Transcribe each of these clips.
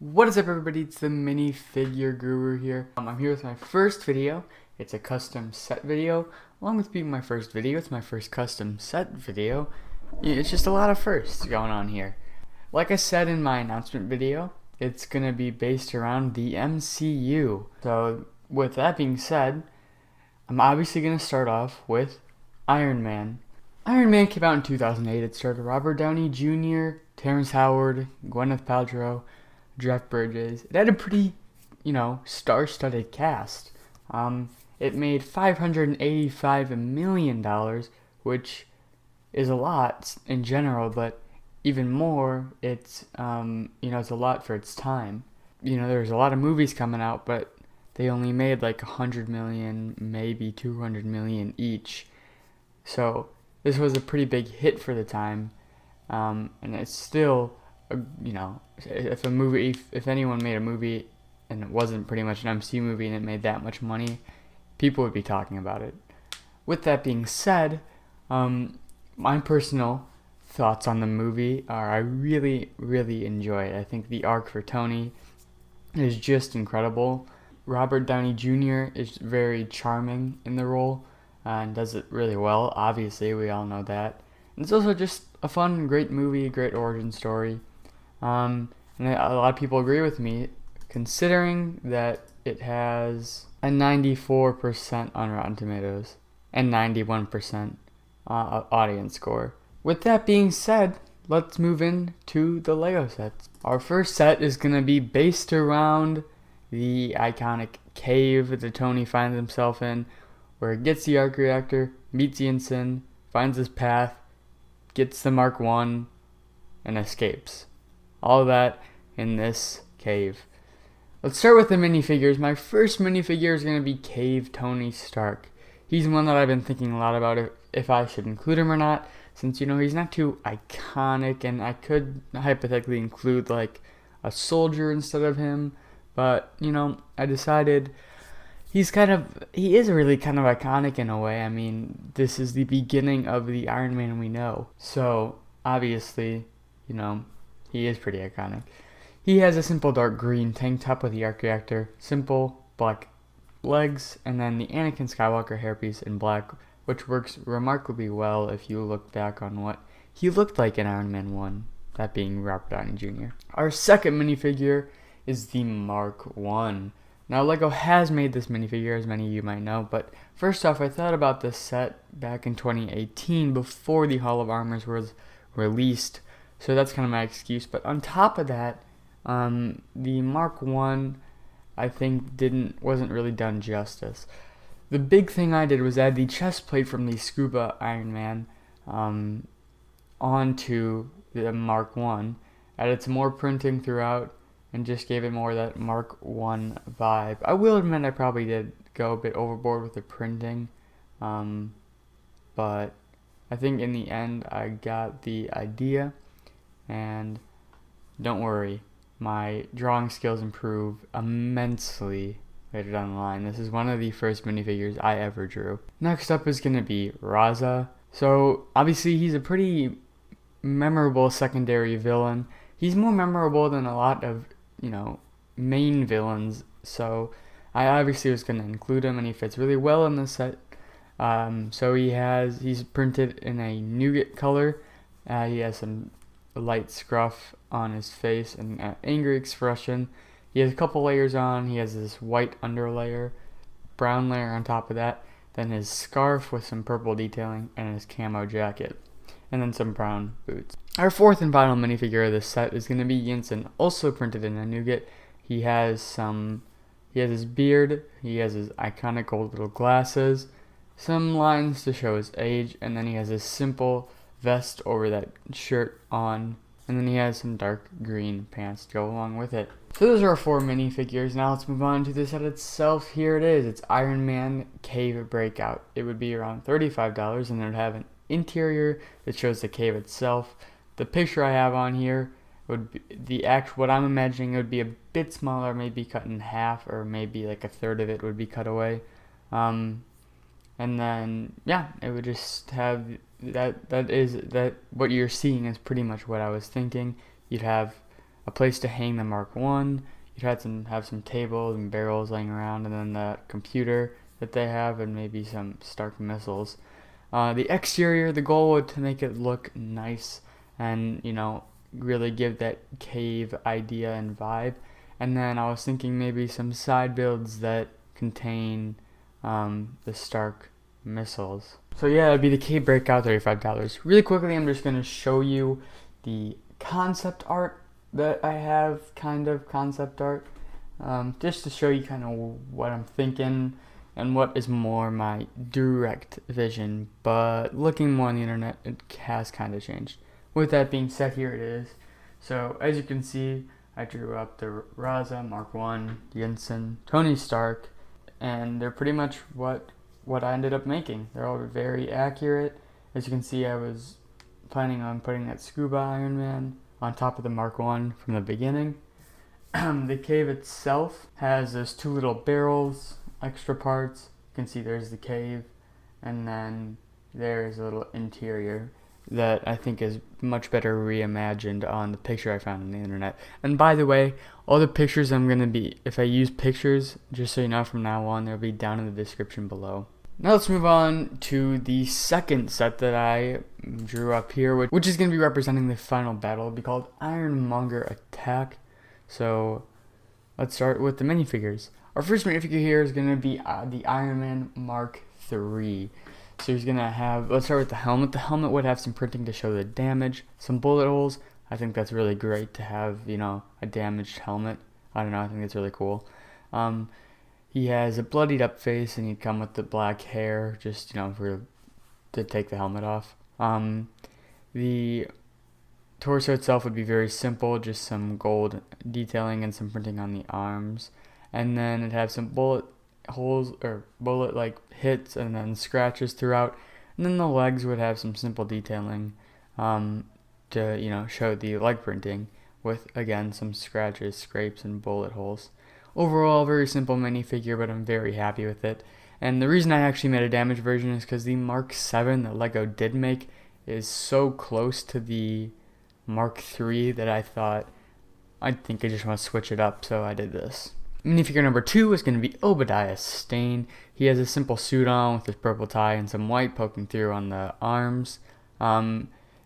What is up, everybody? It's the Minifigure Guru here. I'm here with my first video. It's a custom set video. Along with being my first video, it's my first custom set video. It's just a lot of firsts going on here. Like I said in my announcement video, it's going to be based around the MCU. So with that being said, I'm obviously going to start off with Iron Man. Iron Man came out in 2008. It starred Robert Downey Jr., Terrence Howard, Gwyneth Paltrow, Jeff Bridges. It had a pretty, star-studded cast. It made $585 million, which is a lot in general, but even more, it's a lot for its time. There's a lot of movies coming out, but they only made like 100 million, maybe 200 million each. So this was a pretty big hit for the time, and it's still, if anyone made a movie and it wasn't pretty much an MCU movie and it made that much money, people would be talking about it. With that being said, my personal thoughts on the movie are I really, really enjoy it. I think the arc for Tony is just incredible. Robert Downey Jr. is very charming in the role and does it really well. Obviously, we all know that. And it's also just a fun, great movie, great origin story. And a lot of people agree with me, considering that it has a 94% on Rotten Tomatoes and 91% audience score. With that being said, let's move into the Lego sets. Our first set is going to be based around the iconic cave that Tony finds himself in, where he gets the arc reactor, meets the ensign, finds his path, gets the Mark 1, and escapes. All of that in this cave. Let's start with the minifigures. My first minifigure is going to be Cave Tony Stark. He's one that I've been thinking a lot about if I should include him or not, since, he's not too iconic, and I could hypothetically include, like, a soldier instead of him, but, I decided he is really kind of iconic in a way. I mean, this is the beginning of the Iron Man we know, so, obviously, he is pretty iconic. He has a simple dark green tank top with the arc reactor, simple black legs, and then the Anakin Skywalker hairpiece in black, which works remarkably well if you look back on what he looked like in Iron Man 1, that being Robert Downey Jr. Our second minifigure is the Mark 1. Now, LEGO has made this minifigure, as many of you might know, but first off, I thought about this set back in 2018 before the Hall of Armors was released, so that's kind of my excuse. But on top of that, the Mark 1, I think, wasn't really done justice. The big thing I did was add the chest plate from the Scuba Iron Man onto the Mark 1, added some more printing throughout, and just gave it more of that Mark 1 vibe. I will admit I probably did go a bit overboard with the printing, but I think in the end I got the idea, and don't worry, my drawing skills improve immensely later down the line. This is one of the first minifigures I ever drew. Next up is going to be Raza. So obviously he's a pretty memorable secondary villain. He's more memorable than a lot of, main villains. So I obviously was going to include him, and he fits really well in the set. So he's printed in a nougat color. He has some light scruff on his face and an angry expression. He has a couple layers on. He has this white underlayer, brown layer on top of that, then his scarf with some purple detailing, and his camo jacket, and then some brown boots. Our fourth and final minifigure of this set is going to be Yinsen, also printed in a nougat. He has his beard, he has his iconic gold little glasses, some lines to show his age, and then he has his simple vest over that shirt on, and then he has some dark green pants to go along with it. So those are our four minifigures. Now let's move on to the set itself. Here it is. It's Iron Man Cave Breakout. It would be around $35, and it would have an interior that shows the cave itself. The picture I have on here would be what I'm imagining it would be a bit smaller, maybe cut in half, or maybe like a third of it would be cut away. And then it would just have that what you're seeing is pretty much what I was thinking. You'd have a place to hang the Mark 1. You'd have some tables and barrels laying around, and then the computer that they have, and maybe some Stark missiles. The exterior, the goal was to make it look nice and, really give that cave idea and vibe. And then I was thinking maybe some side builds that contain the Stark missiles. So yeah, it'd be the cave breakout, $35. Really quickly, I'm just going to show you the concept art that I have, concept art, just to show you kind of what I'm thinking and what is more my direct vision, but looking more on the internet, it has kind of changed. With that being said, here it is. So as you can see, I drew up the Raza, Mark 1, Jensen, Tony Stark, and they're pretty much what I ended up making. They're all very accurate. As you can see, I was planning on putting that scuba Iron Man on top of the Mark 1 from the beginning. The cave itself has those two little barrels, extra parts. You can see there's the cave, and then there's a little interior that I think is much better reimagined on the picture I found on the internet. And by the way, all the pictures if I use pictures, just so you know from now on, they'll be down in the description below. Now let's move on to the second set that I drew up here, which is going to be representing the final battle. It'll be called Ironmonger Attack. So let's start with the minifigures. Our first minifigure here is going to be the Iron Man Mark III. So he's going to have, let's start with the helmet. The helmet would have some printing to show the damage, some bullet holes. I think that's really great to have, a damaged helmet. I don't know, I think that's really cool. He has a bloodied up face, and he'd come with the black hair, just, to take the helmet off. The torso itself would be very simple, just some gold detailing and some printing on the arms. And then it'd have some bullet holes, or bullet-like hits, and then scratches throughout. And then the legs would have some simple detailing to, show the leg printing with, again, some scratches, scrapes, and bullet holes. Overall, very simple minifigure, but I'm very happy with it. And the reason I actually made a damaged version is because the Mark 7 that LEGO did make is so close to the Mark 3 that I think I just want to switch it up, so I did this. Minifigure number 2 is going to be Obadiah Stane. He has a simple suit on with his purple tie and some white poking through on the arms.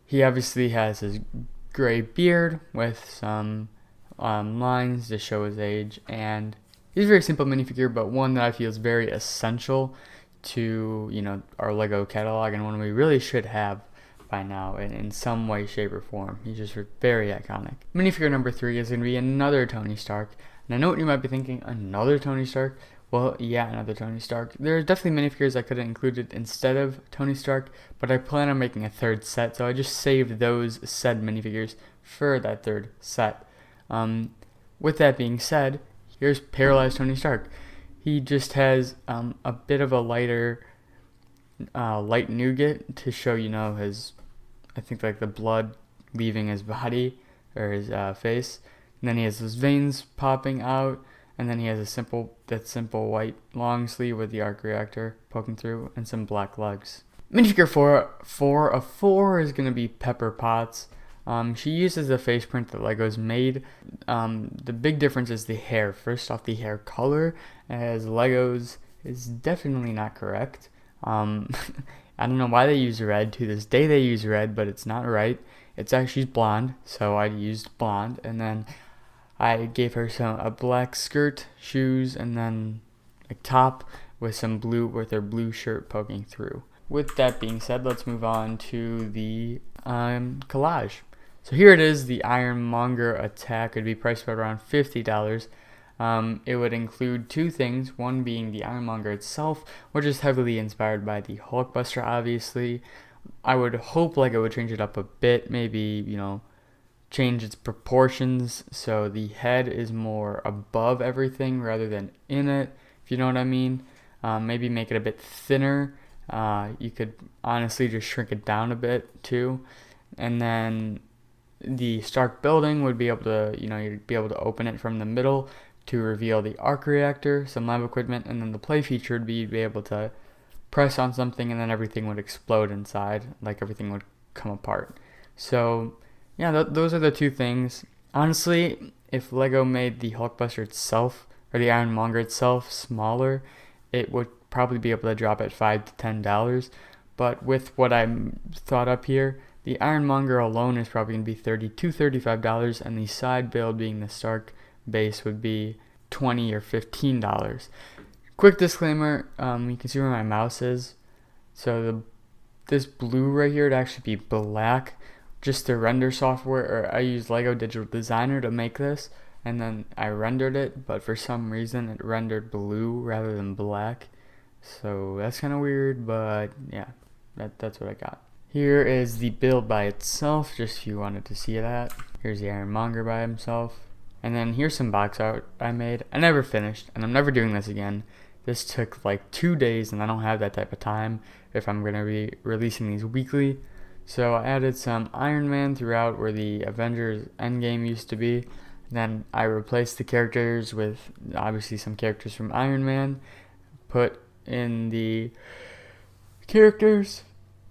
He obviously has his gray beard with some lines to show his age, and he's a very simple minifigure, but one that I feel is very essential to our LEGO catalog, and one we really should have by now in some way, shape, or form. He's just very iconic. Minifigure number 3 is going to be another Tony Stark, and I know what you might be thinking, another Tony Stark? Well, yeah, another Tony Stark. There are definitely minifigures I could have included instead of Tony Stark, but I plan on making a third set, so I just saved those said minifigures for that third set. With that being said, here's Paralyzed Tony Stark. He just has a bit of a lighter light nougat to show his, I think, like the blood leaving his body or his face, and then he has those veins popping out, and then he has simple white long sleeve with the arc reactor poking through and some black legs. Minifigure 4 of 4 is going to be Pepper Potts. She uses the face print that LEGO's made. The big difference is the hair. First off, the hair color, as LEGO's is definitely not correct. I don't know why they use red. To this day they use red, but it's not right. She's blonde, so I used blonde, and then I gave her a black skirt, shoes, and then a top with some blue, with her blue shirt poking through. With that being said, let's move on to the collage. So here it is, the Ironmonger Attack. It would be priced at around $50. It would include two things, one being the Ironmonger itself, which is heavily inspired by the Hulkbuster, obviously. I would hope LEGO would change it up a bit, maybe, change its proportions so the head is more above everything rather than in it, if you know what I mean. Maybe make it a bit thinner. You could honestly just shrink it down a bit too. And then the Stark building would be able to, you'd be able to open it from the middle to reveal the arc reactor, some lab equipment, and then the play feature would be you'd be able to press on something and then everything would explode inside, like everything would come apart. So yeah, those are the two things. Honestly, if Lego made the Hulkbuster itself or the Ironmonger itself smaller, it would probably be able to drop at $5 to $10. But with what I'm thought up here, the Ironmonger alone is probably going to be $30 to $35, and the side build being the Stark base would be $20 or $15. Quick disclaimer, you can see where my mouse is. So this blue right here would actually be black. Just the render software, or I used Lego Digital Designer to make this, and then I rendered it, but for some reason it rendered blue rather than black. So that's kind of weird, but yeah, that's what I got. Here is the build by itself, just if you wanted to see that. Here's the Ironmonger by himself. And then here's some box art I made. I never finished, and I'm never doing this again. This took like 2 days, and I don't have that type of time if I'm going to be releasing these weekly. So I added some Iron Man throughout where the Avengers Endgame used to be. Then I replaced the characters with obviously some characters from Iron Man. Put in the characters.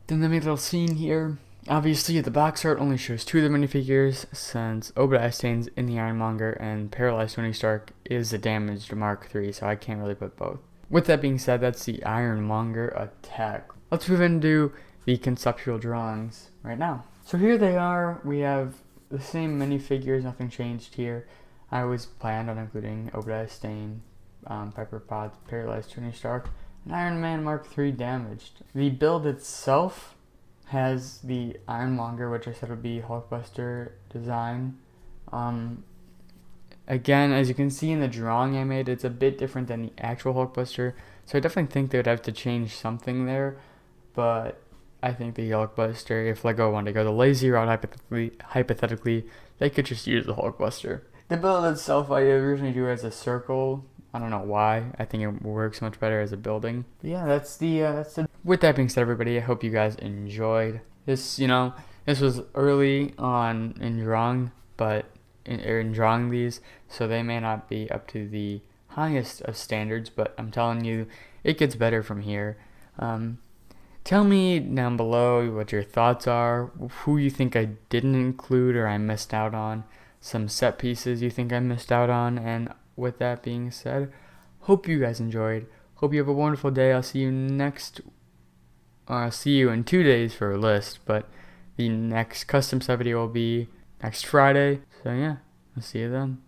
Then I made a little scene here. Obviously, the box art only shows 2 of the minifigures since Obadiah Stane's in the Ironmonger and Paralyzed Tony Stark is a damaged Mark III, so I can't really put both. With that being said, that's the Ironmonger attack. Let's move into the conceptual drawings right now. So here they are. We have the same minifigures, nothing changed here. I always planned on including Obadiah Stane, Pepper Potts, Paralyzed Tony Stark, and Iron Man Mark III damaged. The build itself has the Ironmonger, which I said would be Hulkbuster design. Again, as you can see in the drawing I made, it's a bit different than the actual Hulkbuster, so I definitely think they would have to change something there, but I think the Hulkbuster, if Lego wanted to go the lazy route, hypothetically, they could just use the Hulkbuster. The build itself, I originally drew as a circle. I don't know why. I think it works much better as a building. But yeah, that's the. With that being said, everybody, I hope you guys enjoyed this. This was early on in drawing, but in drawing these, so they may not be up to the highest of standards. But I'm telling you, it gets better from here. Tell me down below what your thoughts are, who you think I didn't include or I missed out on, some set pieces you think I missed out on, and with that being said, hope you guys enjoyed. Hope you have a wonderful day. I'll see you in 2 days for a list, but the next custom set video will be next Friday. So yeah, I'll see you then.